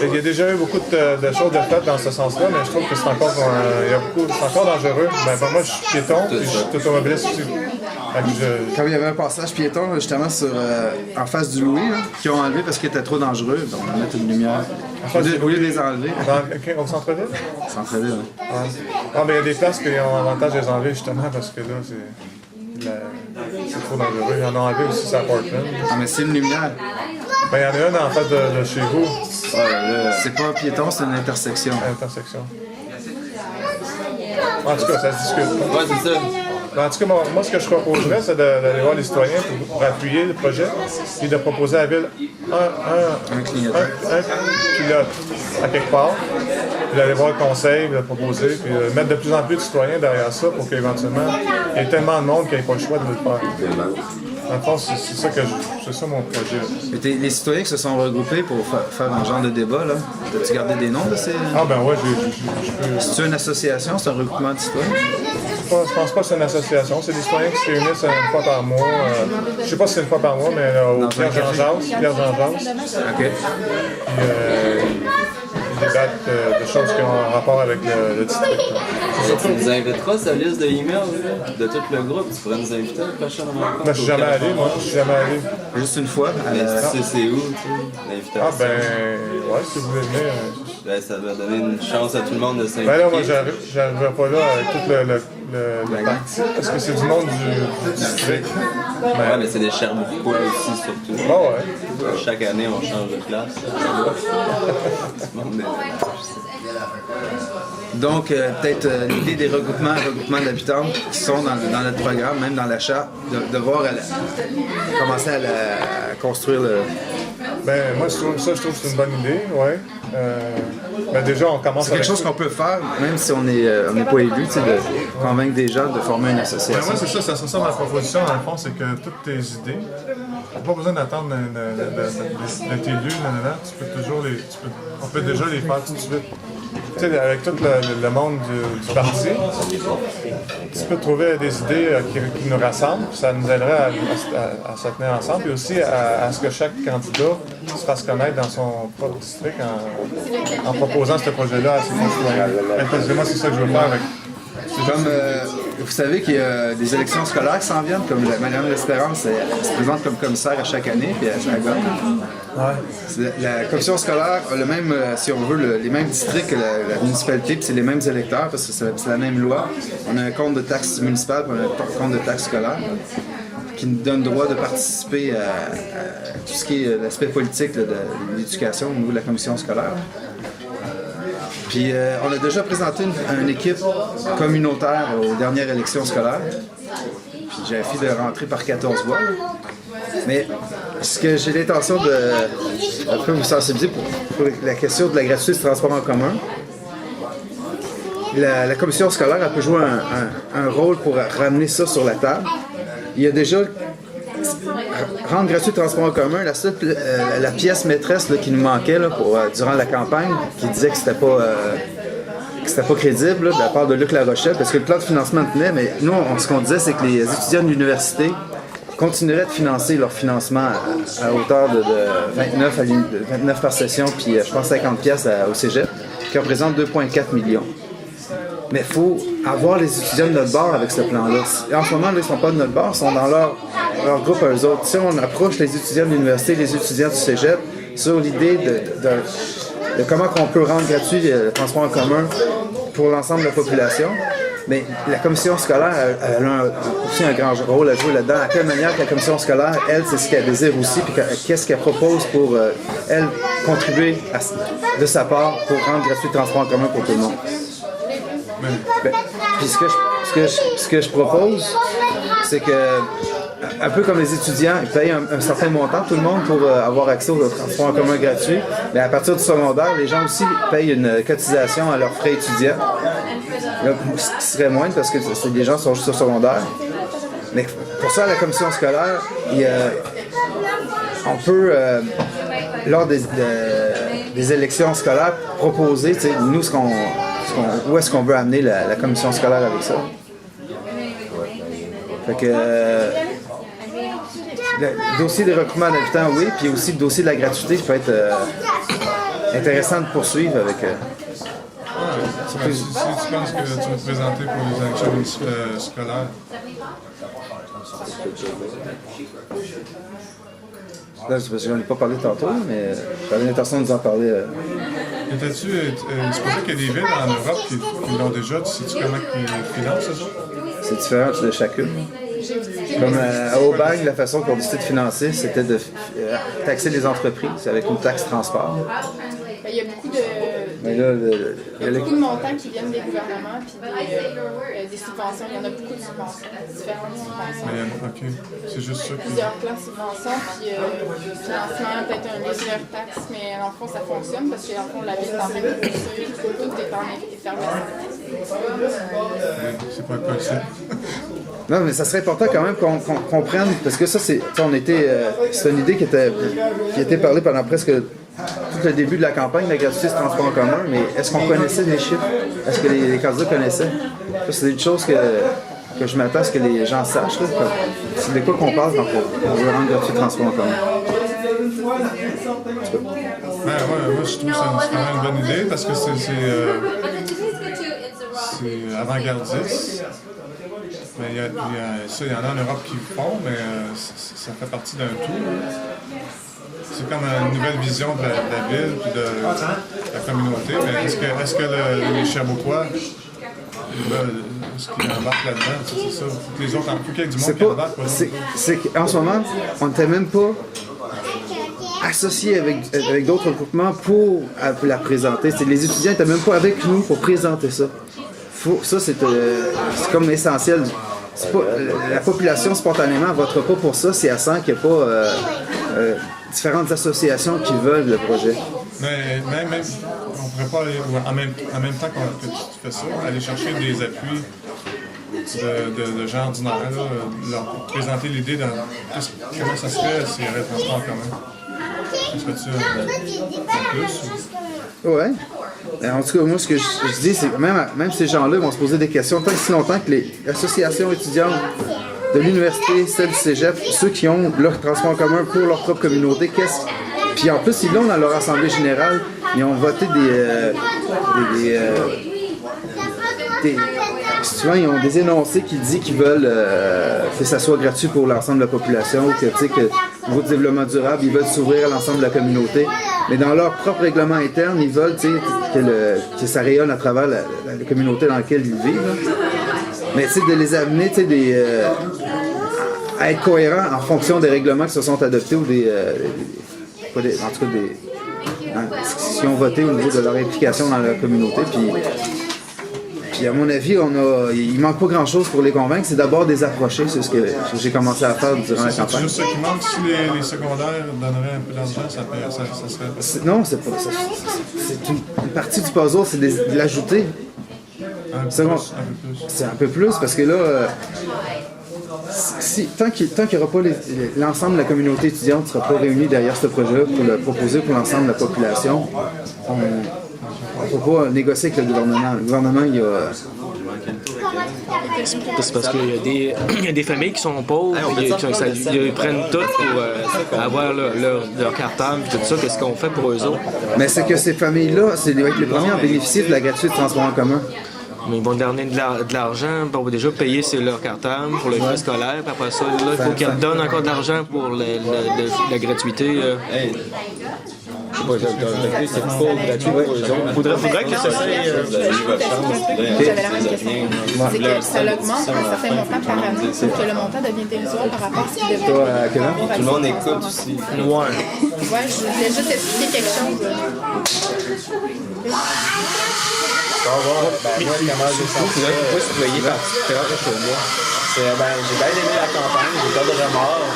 Il y a déjà eu beaucoup de choses de faites dans ce sens-là, mais je trouve que c'est encore, c'est encore dangereux. Moi, je suis piéton, puis je suis automobiliste aussi. Quand il y avait un passage piéton, justement, en face du Louis, là, qui ont enlevé parce qu'il était trop dangereux, donc on va mettre une lumière. Au lieu de les enlever. Au centre-ville? Centre-ville, oui. Il y a des places qui ont l'avantage de les enlever, justement, parce que là, c'est trop dangereux. Ils en ont enlevé aussi à Portland. Ah, mais c'est une lumière. Il y en a une en face de chez vous. C'est pas un piéton, c'est une intersection. Intersection. En tout cas, ça se discute. Ouais, c'est ça. En tout cas, moi, ce que je proposerais, c'est d'aller voir les citoyens pour appuyer le projet et de proposer à la ville un pilote à quelque part, puis d'aller voir le conseil, de le proposer, puis de mettre de plus en plus de citoyens derrière ça pour qu'éventuellement, il y ait tellement de monde qu'il n'y ait pas le choix de le faire. En fait, c'est ça mon projet. Et les citoyens qui se sont regroupés pour faire un genre de débat, là, as-tu gardé des noms de ces... Ah ben ouais, C'est une association, c'est un regroupement de citoyens? Je pense pas que c'est une association, c'est des citoyens qui se réunissent une fois par mois. Je sais pas si c'est une fois par mois, mais au Pierre-Jean-Jacques. OK. Des dates de choses qui ont un rapport avec le district. Tu nous inviteras sa liste de emails de tout le groupe. Tu pourrais nous inviter à la prochaine rencontre. Je suis jamais allé, moi. Je suis jamais allé. Juste une fois. Mais tu sais c'est où, tu sais, l'invitation? Ah ouais, si vous voulez venir. Ça va donner une chance à tout le monde de s'inviter. Ben là, moi, j'arriverai pas là avec tout le parti, parce que c'est du monde du district. Ouais, mais c'est des Sherbrookeois aussi, surtout. Ah ouais. Chaque année, on change de classe. Donc, peut-être l'idée des regroupements d'habitants qui sont dans notre programme, même dans la charte, de voir commencer à construire le... Ben, moi, je trouve que c'est une bonne idée, ouais. Déjà, on commence C'est quelque chose qu'on peut faire, même si on n'est pas élu, de convaincre des gens de former une association. Moi, c'est ça ma proposition, dans le fond, c'est que toutes tes idées, t'as pas besoin d'attendre d'être élu, tu peux toujours on peut déjà les faire tout de suite. Tu sais, avec tout le monde du parti, tu peux trouver des idées qui nous rassemblent, puis ça nous aiderait à se tenir ensemble, puis aussi à ce que chaque candidat se fasse connaître dans son propre district en proposant ce projet-là à ses concitoyens. Moi, c'est ça que je veux faire avec. Comme vous savez qu'il y a des élections scolaires qui s'en viennent, comme Madame L'Espérance se présente comme commissaire à chaque année, puis elle gagne. Ouais. La commission scolaire a le même, si on veut, les mêmes districts que la municipalité, puis c'est les mêmes électeurs, parce que c'est la même loi. On a un compte de taxes municipales, puis on a un compte de taxes scolaires, qui nous donne le droit de participer à tout ce qui est l'aspect politique de l'éducation au niveau de la commission scolaire. Puis on a déjà présenté une équipe communautaire aux dernières élections scolaires. Puis j'ai fait de rentrer par 14 voix. Mais ce que j'ai l'intention de un peu vous sensibiliser pour la question de la gratuité du transport en commun. La commission scolaire elle peut jouer un rôle pour ramener ça sur la table. Il y a déjà rendre gratuit le transport en commun, la pièce maîtresse là, qui nous manquait là, durant la campagne, qui disait que c'était pas crédible là, de la part de Luc Larochelle, parce que le plan de financement tenait, mais nous, ce qu'on disait, c'est que les étudiants de l'université continueraient de financer leur financement à hauteur de 29 par session, puis je pense 50 pièces au cégep, qui représente 2,4 millions. Mais il faut avoir les étudiants de notre bord avec ce plan-là. En ce moment, là, ils ne sont pas de notre bord, ils sont dans leur groupe à eux autres. Si on approche les étudiants de l'université, les étudiants du cégep, sur l'idée de comment on peut rendre gratuit le transport en commun pour l'ensemble de la population, mais la commission scolaire elle a aussi un grand rôle à jouer là-dedans. À quelle manière que la commission scolaire, elle, c'est ce qu'elle désire aussi, puis qu'est-ce qu'elle propose pour, elle, contribuer de sa part pour rendre gratuit le transport en commun pour tout le monde. Puis ce que je propose, c'est que, un peu comme les étudiants, ils payent un certain montant, tout le monde, pour avoir accès au transport en commun gratuit. Mais à partir du secondaire, les gens aussi payent une cotisation à leurs frais étudiants. Là, ce qui serait moindre parce que les gens sont juste au secondaire. Mais pour ça, à la commission scolaire, on peut, lors des élections scolaires, proposer, nous, où est-ce qu'on veut amener la commission scolaire avec ça. Fait que le dossier des regroupements d'habitants, oui, puis aussi le dossier de la gratuité peut être intéressant de poursuivre avec. Si tu penses que tu vas te présenter pour les élections scolaires, Là, c'est parce que j'en ai pas parlé tantôt, mais j'avais l'intention de vous en parler. c'est pour ça qu'il y a des villes en Europe qui l'ont déjà. Sais-tu comment ils financent ça? C'est différent de chacune. Comme à Aubagne, la façon qu'on décidait de financer, c'était de taxer les entreprises avec une taxe transport. Il y a beaucoup de, Mais là, beaucoup de montants qui viennent des gouvernements puis des subventions. Il y en a beaucoup de subventions, différentes subventions. OK. C'est juste ça qui... Plusieurs plans de subventions, puis financement, peut-être un légère taxe, mais en fond, ça fonctionne parce que en fond, la ville est en train de construire, tout est en effervescence. C'est pas possible. Non, mais ça serait important quand même qu'on comprenne, parce que ça, c'est une idée qui était parlée pendant presque tout le début de la campagne, la gratuité du transport en commun, mais est-ce qu'on connaissait les chiffres? Est-ce que les candidats connaissaient? Ça, c'est une chose que je m'attends à ce que les gens sachent. C'est de quoi qu'on parle quand on veut rendre gratuit le transport en commun. Moi, je trouve que c'est quand même une bonne idée parce que c'est avant-gardiste. Mais il y en a en Europe qui le font, mais ça fait partie d'un tout. C'est comme une nouvelle vision de la ville et de la communauté. Mais est-ce que les Sherbrookeois est-ce qu'ils embarquent là-dedans? C'est ça. Faut que les autres, faut qu'il y ait du monde qui embarque. C'est qu'en ce moment, on n'était même pas associés avec d'autres groupements pour la présenter. Les étudiants n'étaient même pas avec nous pour présenter ça. Ça, c'est comme essentiel. La population, spontanément, ne votera pas pour ça si elle sent qu'il n'y a pas différentes associations qui veulent le projet. Mais même on pourrait pas aller, en même temps que tu fais ça, aller chercher des appuis de gens ordinaires, leur présenter l'idée de comment ça se fait s'il y avait le transport en commun. Ça serait-tu plus? Ouais. En tout cas, moi, ce que je dis, c'est que même ces gens-là vont se poser des questions tant que si longtemps que les associations étudiantes de l'université, celles du cégep, ceux qui ont leur transport en commun pour leur propre communauté, puis en plus, ils l'ont dans leur assemblée générale, ils ont voté souvent, ils ont des énoncés qui disent qu'ils veulent que ça soit gratuit pour l'ensemble de la population, ou que, au niveau du développement durable, ils veulent s'ouvrir à l'ensemble de la communauté. Mais dans leur propre règlement interne, ils veulent que ça rayonne à travers la communauté dans laquelle ils vivent. Là. Mais de les amener à être cohérents en fonction des règlements qui se sont adoptés ou en tout cas qui ont voté au niveau de leur implication dans la communauté. Puis à mon avis, il manque pas grand-chose pour les convaincre, c'est d'abord des approcher, c'est ce que j'ai commencé à faire durant la campagne. C'est juste ça qui manque, si les secondaires donneraient un peu d'argent, ça serait... Non, c'est pas ça. C'est une partie du puzzle, c'est de l'ajouter. C'est un peu plus, parce que là, tant qu'il n'y aura pas l'ensemble de la communauté étudiante ne sera pas réunie derrière ce projet-là pour le proposer pour l'ensemble de la population, on ne peut pas négocier avec le gouvernement. Le gouvernement, il y a... C'est parce qu'il y a des familles qui sont pauvres, ils prennent tout pour avoir leur cartable et tout ça. Qu'est-ce qu'on fait pour eux autres? Mais c'est que ces familles-là, c'est les premiers à bénéficier de la gratuité de transport en commun. Mais ils vont donner de l'argent pour déjà payer leur cartable pour le frais scolaire. Puis après ça, là, il faut qu'ils redonnent encore de l'argent pour la gratuité. C'est pas gratuit pour eux autres. Faudrait que ça soit... J'avais la même question. C'est que ça l'augmente un certain montant par année, sauf que le montant devient dérisoire par rapport à ce qu'il devait. Toi, à quel âge? Tout le monde écoute aussi. Ouais. Ouais, je voulais juste expliquer quelque chose. Moi, comment j'ai senti ça? Pourquoi tu voyais particulièrement pour moi? J'ai bien aimé la campagne, j'ai pas de remords.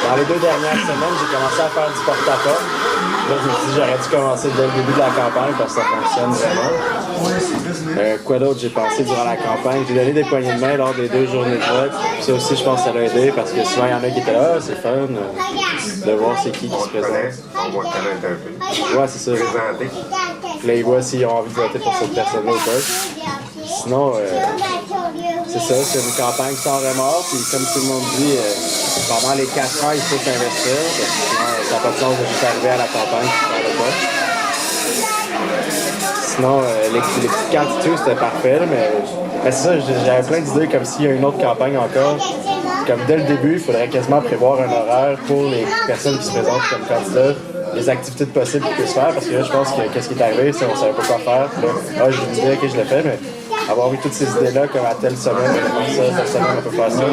Dans les 2 dernières semaines, j'ai commencé à faire du porte-à-porte. Là, je me suis dit j'aurais dû commencer dès le début de la campagne parce que ça fonctionne vraiment. Quoi d'autre j'ai passé durant la campagne? J'ai donné des poignées de main lors des 2 journées de vote. Ça aussi, je pense que ça l'a aidé parce que souvent, il y en a qui étaient là, c'est fun de voir c'est qui se présente. Ouais, c'est ça. Puis là, ils voient s'ils ont envie de voter pour cette personne-là ou pas. Sinon, c'est ça, c'est une campagne sans remords. Puis comme tout le monde dit, pendant les 4 ans, il faut s'investir. Parce que sinon, ça n'a pas de sens de juste arriver à la campagne et faire le vote. sinon, les petites quantités, c'était parfait, là, mais c'est ça, j'avais plein d'idées comme s'il y a une autre campagne encore. Comme dès le début, il faudrait quasiment prévoir un horaire pour les personnes qui se présentent comme candidats, les activités possibles qu'ils puissent faire, parce que là, je pense que qu'est-ce qui est arrivé, c'est qu'on savait pas quoi faire. Puis là, j'ai une idée, ok, je le fais, mais avoir eu toutes ces idées-là, comme à telle semaine, telle semaine, on peut faire ça.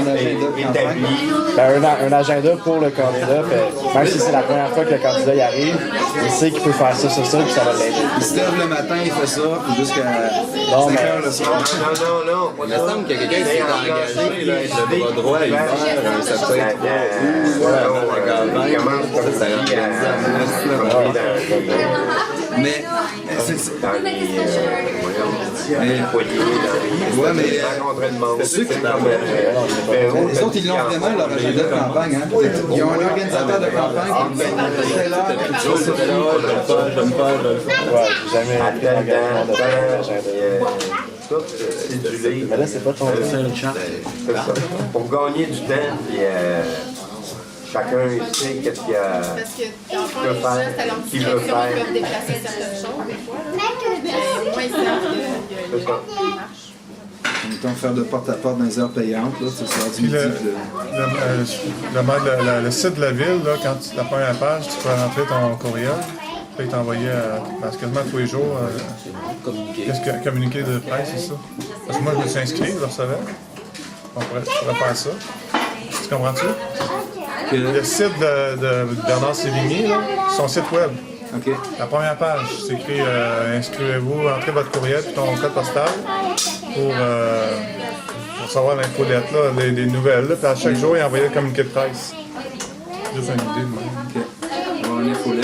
Un agenda pour le candidat, puis même si c'est la première fois que le candidat y arrive, il sait qu'il peut faire ça, puis ça va l'aider. Il se lève le matin, il fait ça, puis jusqu'à 5 heures le soir. Non. Il me semble qu'il y a quelqu'un qui s'est engagé, là, avec le bras droit, il meurt, ça peut être Mais ouais, mais ceux qui les autres, ils l'ont vraiment leur agenda de campagne. Hein? Ils ont un organisateur de campagne qui fait l'heure. Ouais, jamais pris l'engagement de faire un agenda. Mais là, c'est pas ton Pour gagner du temps, puis chacun sait qu'est-ce qu'il y a. Parce que dans le fond, les gens, c'est à leur discrétion, ils peuvent déplacer certaines choses des fois. Mais moi, ils savent qu'il y a une marche. Mettons, faire de porte-à-porte dans les heures payantes, là, c'est ça, du Puis midi. le site de la ville, là, quand tu la première page, tu peux rentrer ton courriel, puis t'envoyer quasiment tous les jours communiqué de presse, c'est ça. Parce que moi, je me suis inscrit, je le recevais. On pourrait faire ça. Tu comprends-tu? Le site de Bernard Sévigny, là, son site web. OK. La première page, c'est écrit inscrivez-vous, entrez votre courriel puis ton code postal pour savoir l'infolette, là, des nouvelles. Là, puis à chaque jour, il envoyait le communiqué de presse. Juste une idée de même. OK. On est fou là.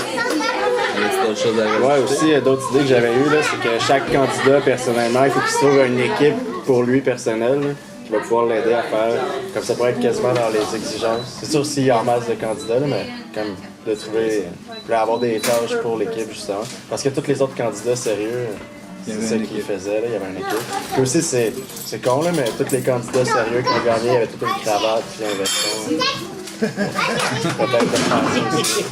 Ouais, aussi, d'autres idées que j'avais eues, là, c'est que chaque candidat, personnellement, il faut qu'il se trouve une équipe pour lui personnel, là, qui va pouvoir l'aider à faire, comme ça pourrait être quasiment dans les exigences. C'est sûr s'il y a en masse de candidats, là, mais comme de trouver, avoir des tâches pour l'équipe, justement. Parce que tous les autres candidats sérieux, c'est ça qu'ils faisaient, là, il y avait une équipe. Puis aussi, c'est con, là, mais tous les candidats sérieux qui ont gagné, ils avaient toute une cravate puis un veston. Peut-être de faire ça aussi.